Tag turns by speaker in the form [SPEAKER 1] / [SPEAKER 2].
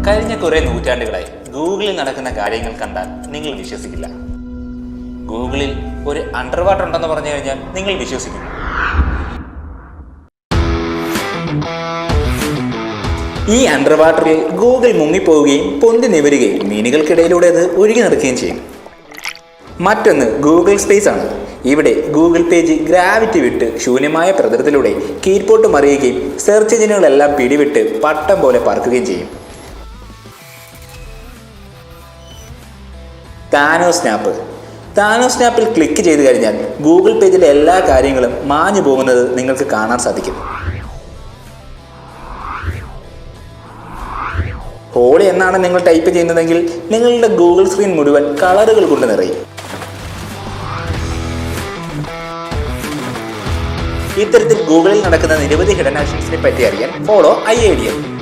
[SPEAKER 1] കഴിഞ്ഞ കുറെ നൂറ്റാണ്ടുകളായി ഗൂഗിളിൽ നടക്കുന്ന കാര്യങ്ങൾ കണ്ടാൽ നിങ്ങൾ വിശ്വസിക്കില്ല. ഗൂഗിളിൽ ഒരു അണ്ടർ വാട്ടർ ഉണ്ടെന്ന് പറഞ്ഞു കഴിഞ്ഞാൽ നിങ്ങൾ വിശ്വസിക്കുന്നു. ഈ അണ്ടർ വാട്ടറിൽ ഗൂഗിൾ മുങ്ങിപ്പോവുകയും പൊന്തി നിവരുകയും മീനുകൾക്കിടയിലൂടെ അത് ഒഴുകി നടക്കുകയും ചെയ്യും. മറ്റൊന്ന് ഗൂഗിൾ സ്പേസ് ആണ്. ഇവിടെ ഗൂഗിൾ പേജ് ഗ്രാവിറ്റി വിട്ട് ശൂന്യമായ പ്രതലത്തിലൂടെ കീഴ്പോട്ട് മറിയുകയും സെർച്ച് എഞ്ചിനുകളെല്ലാം പിടിവിട്ട് പട്ടം പോലെ പറക്കുകയും ചെയ്യും. താനോ സ്നാപ്പിൽ ക്ലിക്ക് ചെയ്ത് കഴിഞ്ഞാൽ ഗൂഗിൾ പേജിലെ എല്ലാ കാര്യങ്ങളും മാഞ്ഞു പോകുന്നത് നിങ്ങൾക്ക് കാണാൻ സാധിക്കും. ഹോളി എന്നാണ് നിങ്ങൾ ടൈപ്പ് ചെയ്യുന്നതെങ്കിൽ നിങ്ങളുടെ ഗൂഗിൾ സ്ക്രീൻ മുഴുവൻ കളറുകൾ കൊണ്ട് നിറയും. ഇത്തരത്തിൽ ഗൂഗിളിൽ നടക്കുന്ന നിരവധി ഹിഡൻ ആക്ഷൻസിനെ പറ്റി അറിയാൻ ഫോളോ IIDL.